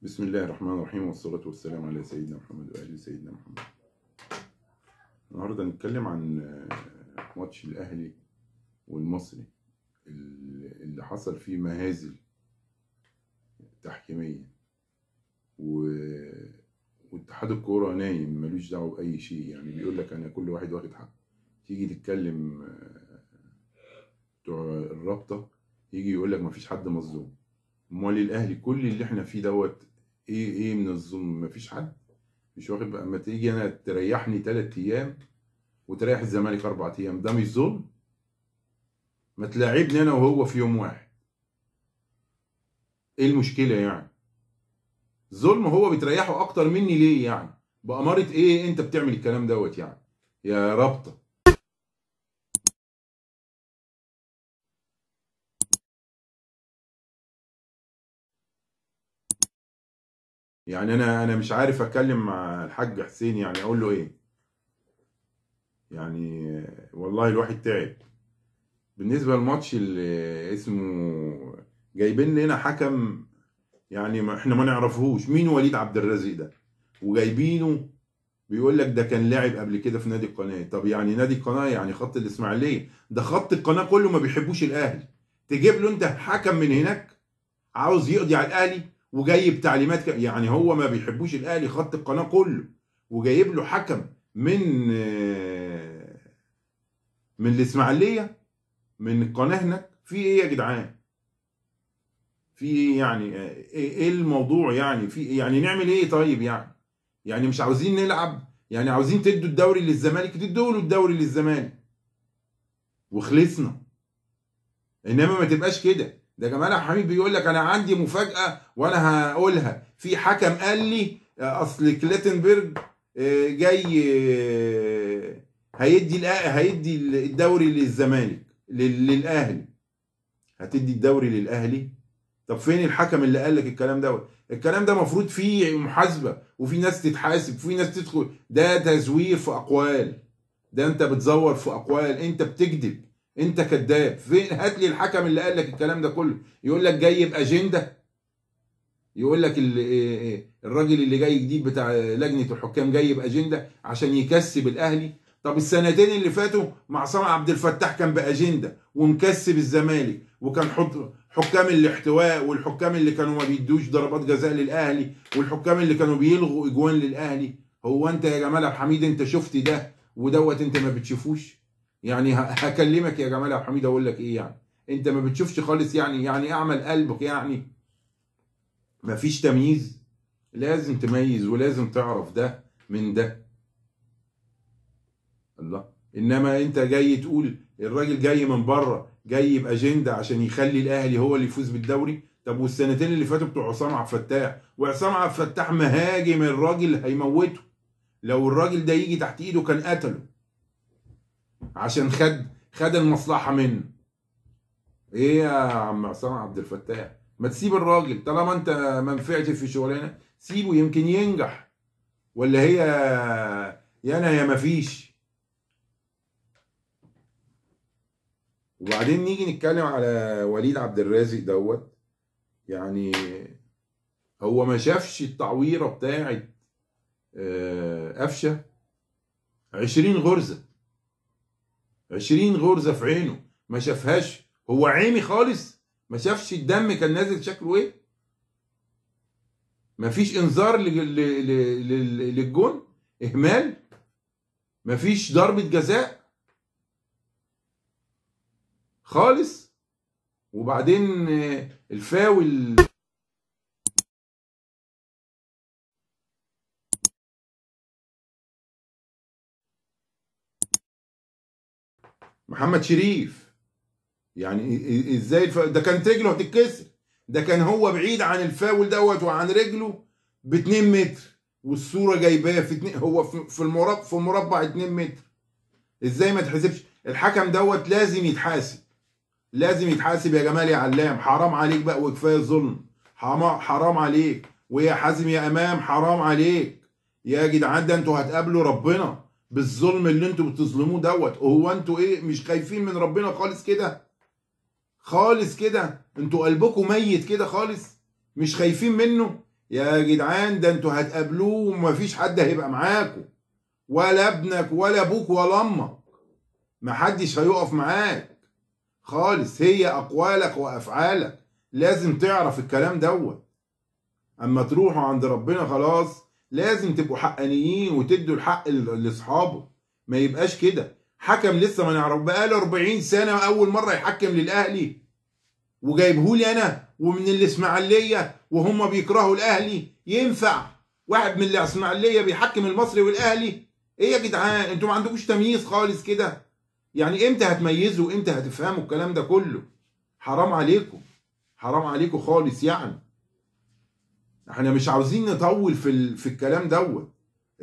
بسم الله الرحمن الرحيم، والصلاة والسلام على سيدنا محمد وآل سيدنا محمد. النهارده هنتكلم عن ماتش الأهلي والمصري اللي حصل فيه مهازل تحكيمية، واتحاد الكورة نايم ملوش دعوة بأي شيء، يعني بيقول لك أنا كل واحد واخد حقه. تيجي تتكلم بتوع الرابطة يجي يقول لك مفيش حد مظلوم. امال الأهلي كل اللي احنا فيه دوت ايه من الظلم؟ مفيش حد مش واخد بقى. اما تيجي انا تريحني 3 ايام وتريح الزمالك 4 ايام، ده مش ظلم؟ ما تلاعبني انا وهو في يوم واحد، ايه المشكله يعني؟ ظلم هو بتريحه اكتر مني ليه يعني؟ بأمارة ايه انت بتعمل الكلام دوت يعني يا رابطه؟ يعني انا مش عارف اتكلم مع الحاج حسين، يعني اقول له ايه يعني؟ والله الواحد تعب. بالنسبه للماتش اللي اسمه جايبين لنا حكم، يعني احنا ما نعرفهوش مين وليد عبد الرازق ده، وجايبينه بيقول لك ده كان لاعب قبل كده في نادي القناه. طب يعني نادي القناه يعني خط الاسماعيليه، ده خط القناه كله ما بيحبوش الاهلي، تجيب له انت حكم من هناك عاوز يقضي على الاهلي وجايب تعليمات يعني هو ما بيحبوش الاهلي خط القناه كله، وجايب له حكم من الاسماعيليه من القناه هناك؟ في ايه يا جدعان؟ في ايه يعني؟ ايه الموضوع يعني؟ في يعني نعمل ايه طيب يعني مش عاوزين نلعب؟ يعني عاوزين تدوا الدوري للزمالك، تدوا له الدوري للزمالك وخلصنا. انما ما تبقاش كده. ده جمال عبد الحميد بيقول لك انا عندي مفاجأة وانا هقولها. في حكم قال لي اصل كلاتنبرج جاي هيدي الدوري للزمالك للاهلي. هتدي الدوري للاهلي؟ طب فين الحكم اللي قال لك الكلام دوت؟ الكلام ده مفروض فيه محاسبه، وفي ناس تتحاسب، وفي ناس تدخل. ده تزوير في اقوال، ده انت بتزور في اقوال، انت بتكذب، انت كذاب. فين؟ هات لي الحكم اللي قال لك الكلام ده كله. يقول لك جاي باجنده، يقول لك الراجل اللي جاي جديد بتاع لجنه الحكام جاي باجنده عشان يكسب الاهلي. طب السنتين اللي فاتوا مع عصام عبد الفتاح كان باجنده ومكسب الزمالك، وكان حكام الاحتواء، والحكام اللي كانوا ما بيدوش ضربات جزاء للاهلي، والحكام اللي كانوا بيلغوا اجوان للاهلي. هو انت يا جمال عبد الحميد انت شفت ده ودوت؟ انت ما بتشوفوش يعني؟ هكلمك يا جمال عبد الحميد اقول لك ايه يعني؟ انت ما بتشوفش خالص يعني اعمل قلبك يعني؟ مفيش تمييز؟ لازم تميز ولازم تعرف ده من ده. الله. انما انت جاي تقول الراجل جاي من بره جاي باجنده عشان يخلي الاهلي هو اللي يفوز بالدوري. طب والسنتين اللي فاتوا بتوع عصام عبد الفتاح، وعصام عبد الفتاح مهاجم الراجل هيموته. لو الراجل ده يجي تحت ايده كان قتله عشان خد المصلحه منه. ايه يا عم عصام عبد الفتاح؟ ما تسيب الراجل طالما انت ما نفعتش في شغلانه، سيبه يمكن ينجح. ولا هي يا انا يا ما فيش. وبعدين نيجي نتكلم على وليد عبد الرازق دوت. يعني هو ما شافش التعويره بتاعت قفشه؟ 20 غرزه، 20 غرزه في عينه ما شافهاش. هو عيني خالص ما شافش الدم كان نازل شكله ايه؟ ما فيش انذار للجون؟ اهمال؟ ما فيش ضربه جزاء خالص؟ وبعدين الفاول محمد شريف. يعني ازاي ده كانت رجله هتتكسر؟ ده كان هو بعيد عن الفاول دوت وعن رجله ب 2 متر، والصوره جايباه في هو في مربع 2 متر. ازاي ما تحسبش؟ الحكم دوت لازم يتحاسب، لازم يتحاسب يا جمال يا علام. حرام عليك بقى وكفايه ظلم. حرام عليك، ويا حازم يا امام حرام عليك يا جدعان. ده انتوا هتقابلوا ربنا بالظلم اللي انتوا بتظلموه دوت. هو انتوا ايه مش خايفين من ربنا خالص كده؟ خالص كده؟ انتوا قلبكم ميت كده خالص؟ مش خايفين منه؟ يا جدعان ده انتوا هتقابلوه ومفيش حد هيبقى معاكم، ولا ابنك ولا ابوك ولا امك، محدش هيقف معاك خالص. هي اقوالك وافعالك لازم تعرف الكلام دوت. اما تروحوا عند ربنا خلاص لازم تبقوا حقانيين وتدوا الحق لاصحابه. ما يبقاش كده حكم لسه ما نعرف بقاله 40 سنه اول مره يحكم للاهلي، وجايبهولي انا ومن الاسماعيليه وهم بيكرهوا الاهلي. ينفع واحد من الاسماعيليه بيحكم المصري والاهلي؟ ايه يا جدعان انتوا ما عندكوش تمييز خالص كده؟ يعني امتى هتميزوا وامتى هتفهموا الكلام ده كله؟ حرام عليكم، حرام عليكم خالص. يعني احنا مش عاوزين نطول في الكلام دوت.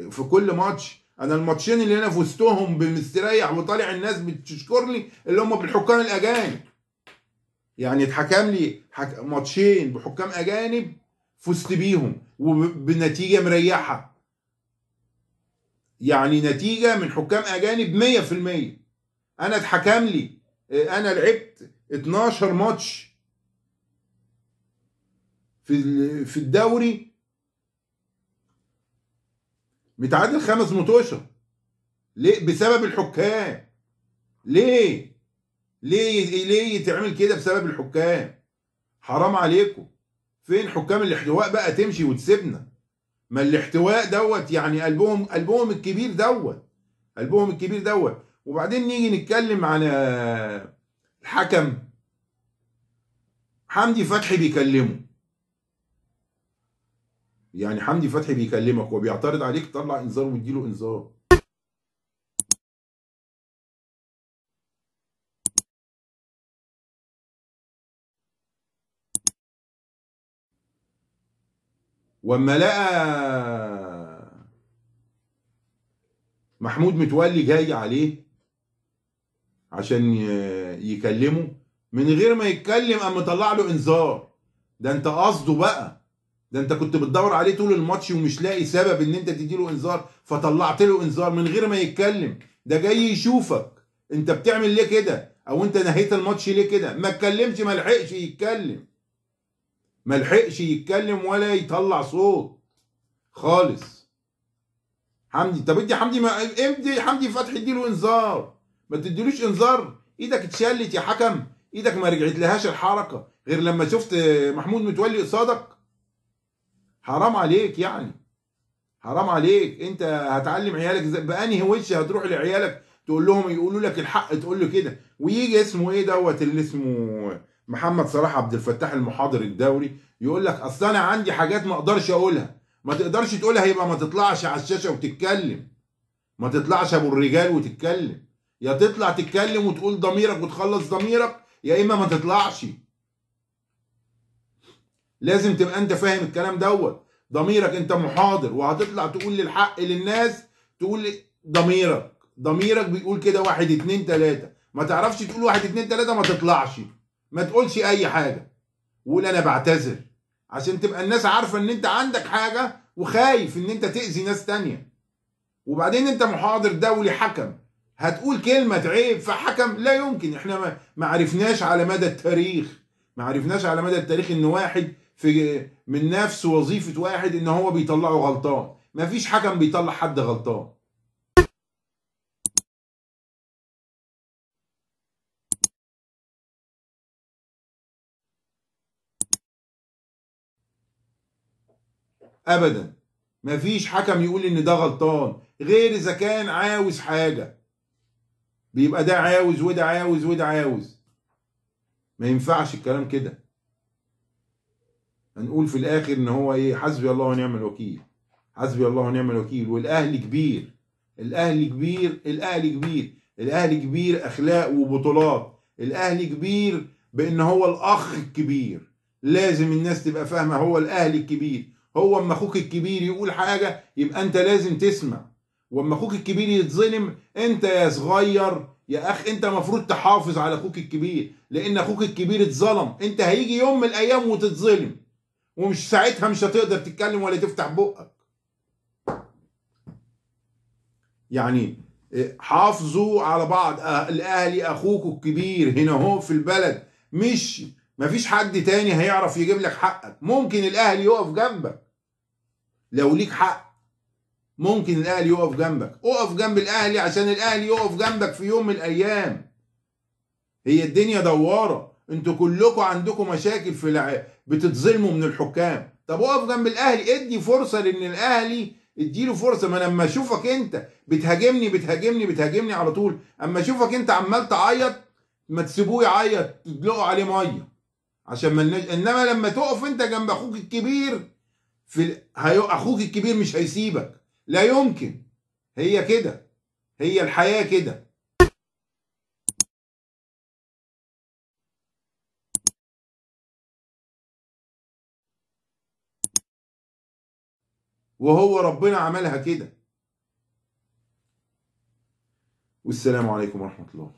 في كل ماتش انا الماتشين اللي انا فزتهم بمستريح وطالع الناس بتشكرني اللي هم بالحكام الاجانب. يعني اتحكم لي ماتشين بحكام اجانب فزت بيهم وبنتيجه مريحه، يعني نتيجه من حكام اجانب 100%. انا اتحكم لي انا لعبت 12 ماتش في الدوري متعادل 5 ماتشات. ليه؟ بسبب الحكام. ليه يتعمل كده بسبب الحكام؟ حرام عليكم. فين حكام الاحتواء بقى تمشي وتسيبنا؟ ما الاحتواء دوت يعني قلبهم الكبير دوت، قلبهم الكبير دوت. وبعدين نيجي نتكلم عن الحكم. حمدي فتحي بيكلمه، يعني حمدي فتحي بيكلمك وبيعترض عليك، طلع انذار واديله انذار. واما لقى محمود متولي جاي عليه عشان يكلمه، من غير ما يتكلم قام مطلع له انذار. ده انت قصده بقى، ده انت كنت بتدور عليه طول الماتش ومش لاقي سبب ان انت تديله انذار، فطلعت له انذار من غير ما يتكلم. ده جاي يشوفك انت بتعمل ليه كده، او انت نهيت الماتش ليه كده. ما اتكلمش، ما لحقش يتكلم، ما لحقش يتكلم ولا يطلع صوت خالص. حمدي، طب ادي حمدي، ما ادي حمدي فتحي اديله انذار، ما تديلوش انذار. ايدك اتشلت يا حكم، ايدك ما رجعت لهاش الحركه غير لما شفت محمود متولي قصادك. حرام عليك، يعني حرام عليك. انت هتعلم عيالك بانهي وش هتروح لعيالك تقول لهم يقولوا لك الحق تقول له كده؟ ويجي اسمه ايه دوت اللي اسمه محمد صلاح عبد الفتاح المحاضر الدوري يقول لك اصل انا عندي حاجات ما اقدرش اقولها. ما تقدرش تقولها يبقى ما تطلعش على الشاشه وتتكلم، ما تطلعش ابو الرجال وتتكلم. يا تطلع تتكلم وتقول ضميرك وتخلص ضميرك، يا اما ما تطلعش. لازم تبقى انت فاهم الكلام دوت. ضميرك، انت محاضر وهتطلع تقول للحق للناس، تقول ضميرك بيقول كده 1 2 3. ما تعرفش تقول 1 2 3 ما تطلعش، ما تقولش اي حاجه، وقول انا بعتذر، عشان تبقى الناس عارفه ان انت عندك حاجه وخايف ان انت تاذي ناس تانية. وبعدين انت محاضر دولي حكم، هتقول كلمه تعيب في حكم؟ لا يمكن. احنا ما عرفناش على مدى التاريخ، ما عرفناش على مدى التاريخ ان واحد في من نفس وظيفه واحد ان هو بيطلعه غلطان. ما فيش حكم بيطلع حد غلطان. ابدا، ما فيش حكم يقول ان ده غلطان غير اذا كان عاوز حاجه، بيبقى ده عاوز وده عاوز وده عاوز. ما ينفعش الكلام كده. هنقول في الاخر ان هو ايه؟ حسبي الله ونعم الوكيل، حسبي الله ونعم الوكيل. والاهلي كبير، الاهلي كبير، الاهلي كبير، الاهلي كبير اخلاق وبطولات. الاهلي كبير بان هو الاخ الكبير. لازم الناس تبقى فاهمه هو الاهلي الكبير. هو اما اخوك الكبير يقول حاجه يبقى انت لازم تسمع، واما اخوك الكبير يتظلم انت يا صغير يا اخ انت المفروض تحافظ على اخوك الكبير، لان اخوك الكبير اتظلم. انت هيجي يوم من الايام وتتظلم، ومش ساعتها مش هتقدر تتكلم ولا تفتح بقك. يعني حافظوا على بعض. الاهلي اخوك الكبير هنا هو في البلد، مش مفيش حد تاني هيعرف يجيب لك حقك. ممكن الاهلي يقف جنبك لو ليك حق ممكن الاهلي يقف جنبك، اقف جنب الاهلي عشان الاهلي يقف جنبك في يوم من الايام. هي الدنيا دواره، انتوا كلكم عندكم مشاكل بتتظلموا من الحكام. طب اقف جنب الاهلي، ادي فرصه لان الاهلي، اديله فرصه. ما لما اشوفك انت بتهاجمني على طول، اما اشوفك انت عمال تعيط ما تسيبوه يعيط تدلقوا عليه ميه عشان ما انما لما تقف انت جنب اخوك الكبير اخوك الكبير مش هيسيبك، لا يمكن. هي كده، هي الحياه كده. وهو ربنا عملها كده. والسلام عليكم ورحمة الله.